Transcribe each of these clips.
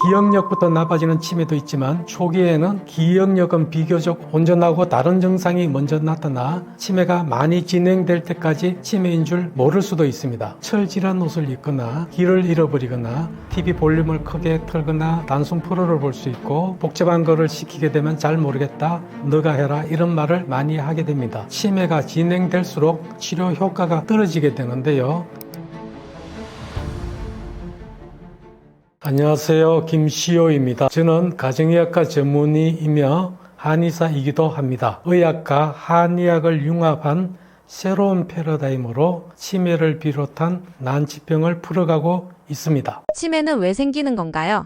기억력부터 나빠지는 치매도 있지만 초기에는 기억력은 비교적 온전하고 다른 증상이 먼저 나타나 치매가 많이 진행될 때까지 치매인 줄 모를 수도 있습니다. 철질한 옷을 입거나 길을 잃어버리거나 TV 볼륨을 크게 틀거나 단순 프로를 볼 수 있고 복잡한 거를 시키게 되면 잘 모르겠다, 너가 해라 이런 말을 많이 하게 됩니다. 치매가 진행될수록 치료 효과가 떨어지게 되는데요. 안녕하세요. 김시호입니다. 저는 가정의학과 전문의이며 한의사이기도 합니다. 의학과 한의학을 융합한 새로운 패러다임으로 치매를 비롯한 난치병을 풀어가고 있습니다. 치매는 왜 생기는 건가요?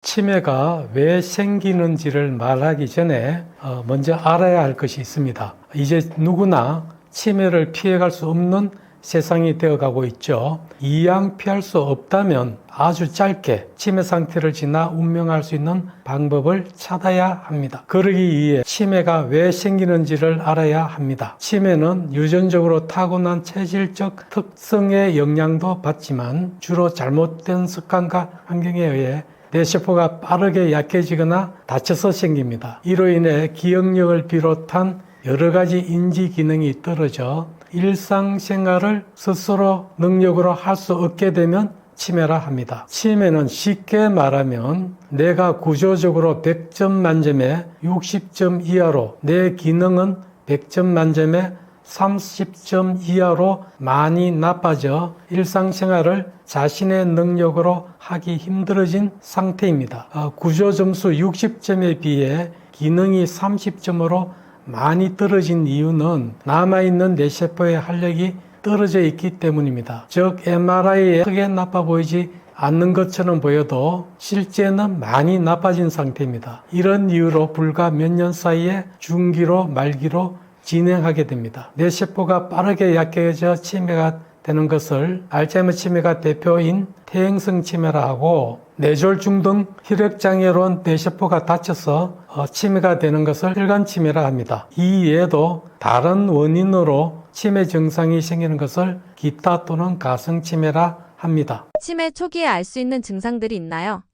치매가 왜 생기는지를 말하기 전에 먼저 알아야 할 것이 있습니다. 이제 누구나 치매를 피해갈 수 없는 세상이 되어가고 있죠. 이왕 피할 수 없다면 아주 짧게 치매 상태를 지나 운명할 수 있는 방법을 찾아야 합니다. 그러기 위해 치매가 왜 생기는지를 알아야 합니다. 치매는 유전적으로 타고난 체질적 특성의 영향도 받지만 주로 잘못된 습관과 환경에 의해 뇌세포가 빠르게 약해지거나 다쳐서 생깁니다. 이로 인해 기억력을 비롯한 여러 가지 인지 기능이 떨어져 일상생활을 스스로 능력으로 할 수 없게 되면 치매라 합니다. 치매는 쉽게 말하면 내가 구조적으로 100점 만점에 60점 이하로, 내 기능은 100점 만점에 30점 이하로 많이 나빠져 일상생활을 자신의 능력으로 하기 힘들어진 상태입니다. 구조 점수 60점에 비해 기능이 30점으로 많이 떨어진 이유는 남아있는 뇌세포의 활력이 떨어져 있기 때문입니다. 즉 MRI에 크게 나빠 보이지 않는 것처럼 보여도 실제는 많이 나빠진 상태입니다. 이런 이유로 불과 몇 년 사이에 중기로 말기로 진행하게 됩니다. 뇌세포가 빠르게 약해져 치매가 되는 것을 알츠하이머 치매가 대표인 퇴행성 치매라 하고, 뇌졸중 등 혈액장애로 뇌세포가 다쳐서 치매가 되는 것을 혈관 치매라 합니다. 이 외에도 다른 원인으로 치매 증상이 생기는 것을 기타 또는 가성 치매라 합니다. 치매 초기에 알 수 있는 증상들이 있나요?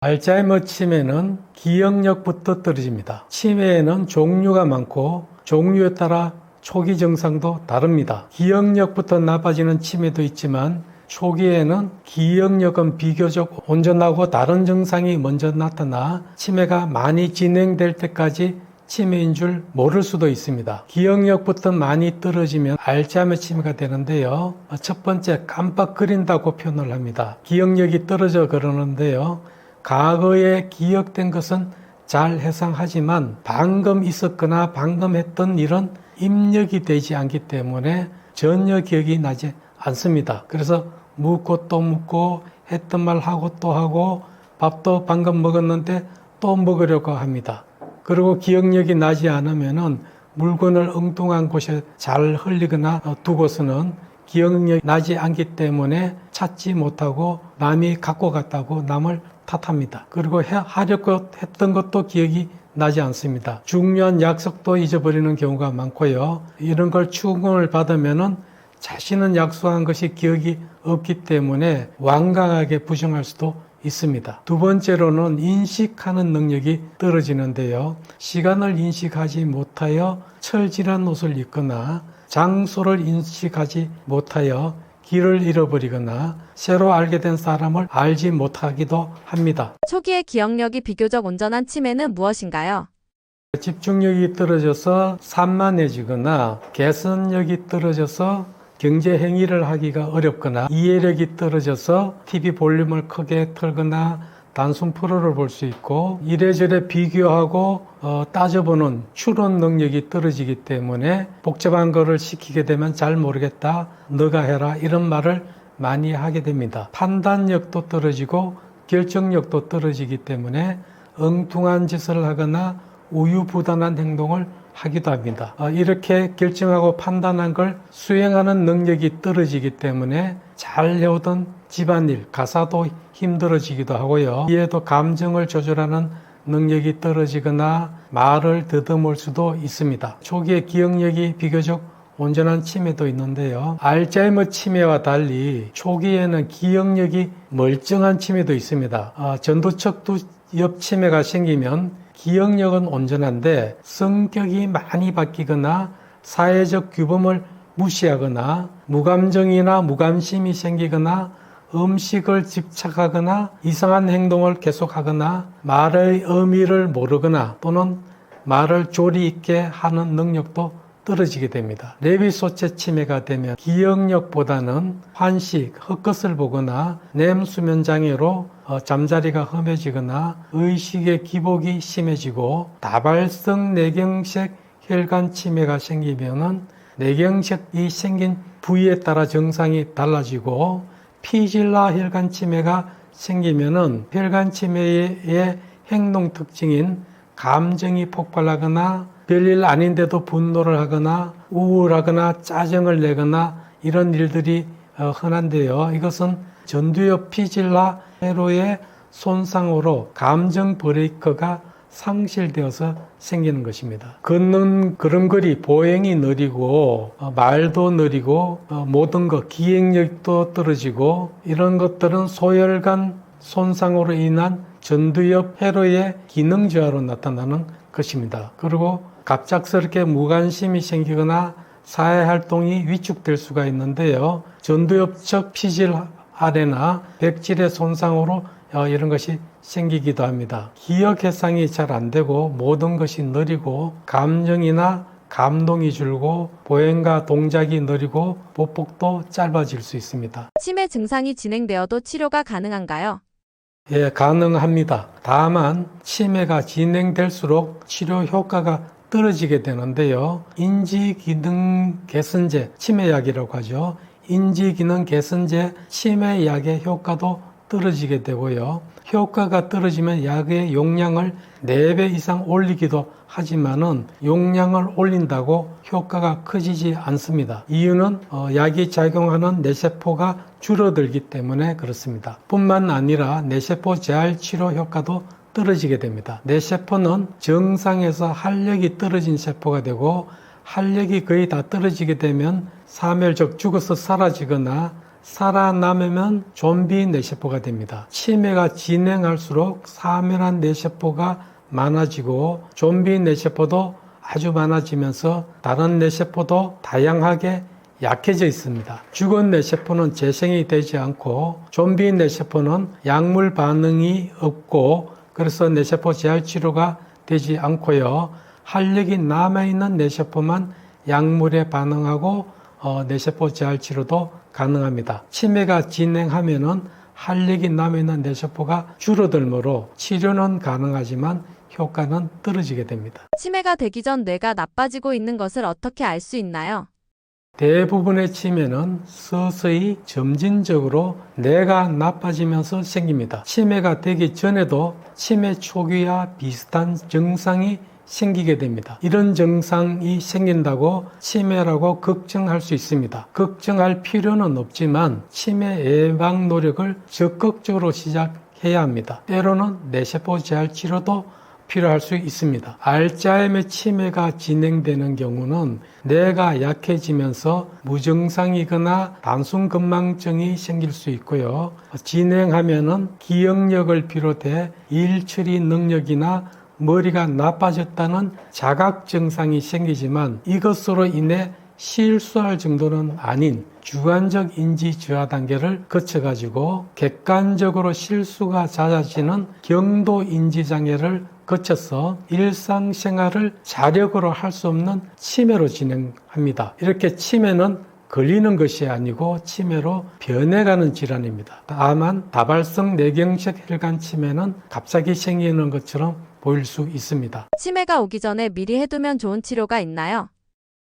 알츠하이머 치매는 기억력부터 떨어집니다. 치매에는 종류가 많고 종류에 따라 초기 증상도 다릅니다. 기억력부터 나빠지는 치매도 있지만 초기에는 기억력은 비교적 온전하고 다른 증상이 먼저 나타나 치매가 많이 진행될 때까지 치매인 줄 모를 수도 있습니다. 기억력부터 많이 떨어지면 알츠하이머 치매가 되는데요. 첫 번째, 깜빡거린다고 표현을 합니다. 기억력이 떨어져 그러는데요. 과거에 기억된 것은 잘 회상하지만 방금 있었거나 방금 했던 일은 입력이 되지 않기 때문에 전혀 기억이 나지 않습니다. 그래서 묻고 또 묻고 했던 말 하고 또 하고 밥도 방금 먹었는데 또 먹으려고 합니다. 그리고 기억력이 나지 않으면은 물건을 엉뚱한 곳에 잘 흘리거나 두고서는 기억력이 나지 않기 때문에 찾지 못하고 남이 갖고 갔다고 남을 탓합니다. 그리고 하려고 했던 것도 기억이 나지 않습니다. 중요한 약속도 잊어버리는 경우가 많고요. 이런 걸 추궁을 받으면은 자신은 약속한 것이 기억이 없기 때문에 완강하게 부정할 수도 있습니다. 두 번째로는 인식하는 능력이 떨어지는데요. 시간을 인식하지 못하여 철질한 옷을 입거나 장소를 인식하지 못하여 길을 잃어버리거나 새로 알게 된 사람을 알지 못하기도 합니다. 초기의 기억력이 비교적 온전한 치매는 무엇인가요? 집중력이 떨어져서 산만해지거나 개선력이 떨어져서 경제 행위를 하기가 어렵거나 이해력이 떨어져서 TV 볼륨을 크게 틀거나 단순 프로를 볼 수 있고 이래저래 비교하고 따져보는 추론 능력이 떨어지기 때문에 복잡한 거를 시키게 되면 잘 모르겠다, 너가 해라 이런 말을 많이 하게 됩니다. 판단력도 떨어지고 결정력도 떨어지기 때문에 엉뚱한 짓을 하거나 우유부단한 행동을 하기도 합니다. 이렇게 결정하고 판단한 걸 수행하는 능력이 떨어지기 때문에 잘 해오던 집안일, 가사도 힘들어지기도 하고요. 이에도 감정을 조절하는 능력이 떨어지거나 말을 더듬을 수도 있습니다. 초기에 기억력이 비교적 온전한 치매도 있는데요. 알츠하이머 치매와 달리 초기에는 기억력이 멀쩡한 치매도 있습니다. 전두척두엽 치매가 생기면 기억력은 온전한데 성격이 많이 바뀌거나 사회적 규범을 무시하거나 무감정이나 무관심이 생기거나 음식을 집착하거나 이상한 행동을 계속하거나 말의 의미를 모르거나 또는 말을 조리 있게 하는 능력도 떨어지게 됩니다. 레비소체 치매가 되면 기억력보다는 환식, 헛것을 보거나 렘수면 장애로 잠자리가 험해지거나 의식의 기복이 심해지고 다발성 뇌경색 혈관 치매가 생기면은 뇌경색이 생긴 부위에 따라 증상이 달라지고 피질라 혈관 치매가 생기면은 혈관 치매의 행동 특징인 감정이 폭발하거나 별일 아닌데도 분노를 하거나 우울하거나 짜증을 내거나 이런 일들이 흔한데요. 이것은 전두엽 피질라 회로의 손상으로 감정 브레이크가 상실되어서 생기는 것입니다. 걷는 걸음걸이, 보행이 느리고 말도 느리고 모든 것, 기억력도 떨어지고 이런 것들은 소혈관 손상으로 인한 전두엽 회로의 기능 저하로 나타나는 것입니다. 그리고 갑작스럽게 무관심이 생기거나 사회활동이 위축될 수가 있는데요. 전두엽적 피질 아래나 백질의 손상으로 이런 것이 생기기도 합니다. 기억 해상이 잘 안 되고 모든 것이 느리고 감정이나 감동이 줄고 보행과 동작이 느리고 보폭도 짧아질 수 있습니다. 치매 증상이 진행되어도 치료가 가능한가요? 예, 가능합니다. 다만 치매가 진행될수록 치료 효과가 떨어지게 되는데요. 인지기능 개선제, 치매약이라고 하죠. 인지기능 개선제 치매약의 효과도 떨어지게 되고요. 효과가 떨어지면 약의 용량을 4배 이상 올리기도 하지만은 용량을 올린다고 효과가 커지지 않습니다. 이유는 약이 작용하는 뇌세포가 줄어들기 때문에 그렇습니다. 뿐만 아니라 뇌세포 재활 치료 효과도 떨어지게 됩니다. 뇌세포는 정상에서 활력이 떨어진 세포가 되고 활력이 거의 다 떨어지게 되면 사멸적 죽어서 사라지거나 살아남으면 좀비 뇌세포가 됩니다. 치매가 진행할수록 사멸한 뇌세포가 많아지고 좀비 뇌세포도 아주 많아지면서 다른 뇌세포도 다양하게 약해져 있습니다. 죽은 뇌세포는 재생이 되지 않고 좀비 뇌세포는 약물 반응이 없고 그래서 뇌세포 재활 치료가 되지 않고요. 활력이 남아있는 뇌세포만 약물에 반응하고 뇌세포 재활 치료도 가능합니다. 치매가 진행하면은 활력이 남아있는 뇌세포가 줄어들므로 치료는 가능하지만 효과는 떨어지게 됩니다. 치매가 되기 전 뇌가 나빠지고 있는 것을 어떻게 알 수 있나요? 대부분의 치매는 서서히 점진적으로 뇌가 나빠지면서 생깁니다. 치매가 되기 전에도 치매 초기와 비슷한 증상이 생기게 됩니다. 이런 증상이 생긴다고 치매라고 걱정할 수 있습니다. 걱정할 필요는 없지만 치매 예방 노력을 적극적으로 시작해야 합니다. 때로는 뇌세포 재활 치료도 필요할 수 있습니다. 알츠하이머 치매가 진행되는 경우는 뇌가 약해지면서 무증상이거나 단순근망증이 생길 수 있고요. 진행하면은 기억력을 비롯해 일 처리 능력이나 머리가 나빠졌다는 자각 증상이 생기지만 이것으로 인해 실수할 정도는 아닌 주관적 인지 저하 단계를 거쳐가지고 객관적으로 실수가 잦아지는 경도 인지 장애를 거쳐서 일상생활을 자력으로 할 수 없는 치매로 진행합니다. 이렇게 치매는 걸리는 것이 아니고 치매로 변해가는 질환입니다. 다만 다발성 뇌경색 혈관 치매는 갑자기 생기는 것처럼 보일 수 있습니다. 치매가 오기 전에 미리 해두면 좋은 치료가 있나요?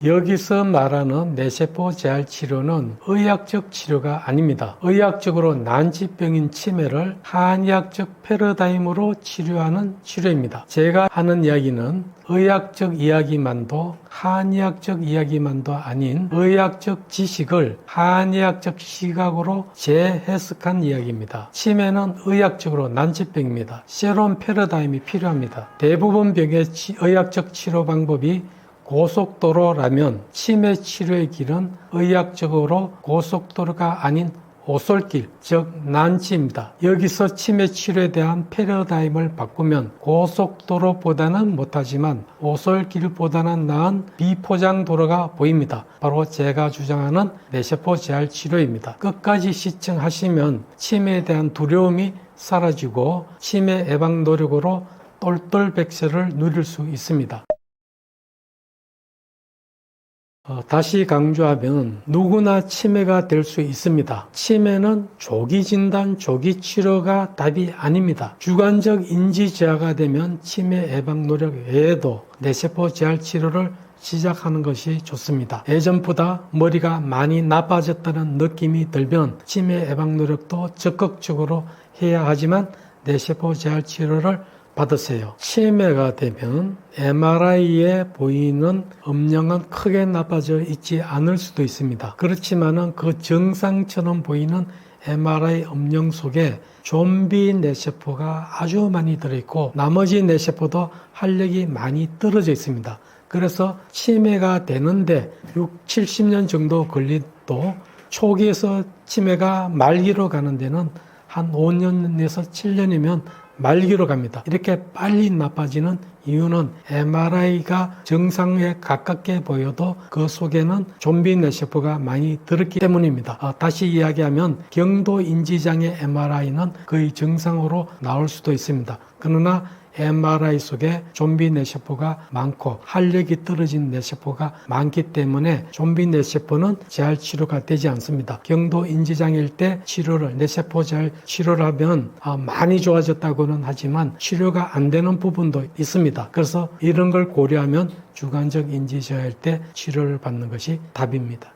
여기서 말하는 뇌세포 재활 치료는 의학적 치료가 아닙니다. 의학적으로 난치병인 치매를 한의학적 패러다임으로 치료하는 치료입니다. 제가 하는 이야기는 의학적 이야기만도 한의학적 이야기만도 아닌 의학적 지식을 한의학적 시각으로 재해석한 이야기입니다. 치매는 의학적으로 난치병입니다. 새로운 패러다임이 필요합니다. 대부분 병의 의학적 치료 방법이 고속도로라면 치매 치료의 길은 의학적으로 고속도로가 아닌 오솔길, 즉 난치입니다. 여기서 치매 치료에 대한 패러다임을 바꾸면 고속도로보다는 못하지만 오솔길보다는 나은 비포장도로가 보입니다. 바로 제가 주장하는 뇌세포 재활 치료입니다. 끝까지 시청하시면 치매에 대한 두려움이 사라지고 치매 예방 노력으로 똘똘백세를 누릴 수 있습니다. 다시 강조하면 누구나 치매가 될 수 있습니다. 치매는 조기 진단, 조기 치료가 답이 아닙니다. 주관적 인지 저하가 되면 치매 예방 노력 외에도 뇌세포 재활 치료를 시작하는 것이 좋습니다. 예전보다 머리가 많이 나빠졌다는 느낌이 들면 치매 예방 노력도 적극적으로 해야 하지만 뇌세포 재활 치료를 받으세요. 치매가 되면 MRI에 보이는 음영은 크게 나빠져 있지 않을 수도 있습니다. 그렇지만은 그 정상처럼 보이는 MRI 음영 속에 좀비 뇌세포가 아주 많이 들어있고 나머지 뇌세포도 활력이 많이 떨어져 있습니다. 그래서 치매가 되는데 70년 정도 걸리도 초기에서 치매가 말기로 가는 데는 한 5년에서 7년이면 말기로 갑니다. 이렇게 빨리 나빠지는 이유는 MRI가 정상에 가깝게 보여도 그 속에는 좀비 뇌세포가 많이 들었기 때문입니다. 다시 이야기하면 경도 인지장애 MRI는 거의 정상으로 나올 수도 있습니다. 그러나 MRI 속에 좀비 뇌세포가 많고 활력이 떨어진 뇌세포가 많기 때문에 좀비 뇌세포는 재활 치료가 되지 않습니다. 경도 인지장애일 때 치료를 뇌세포 재활 치료를 하면 많이 좋아졌다고는 하지만 치료가 안 되는 부분도 있습니다. 그래서 이런 걸 고려하면 주관적 인지 저하일 때 치료를 받는 것이 답입니다.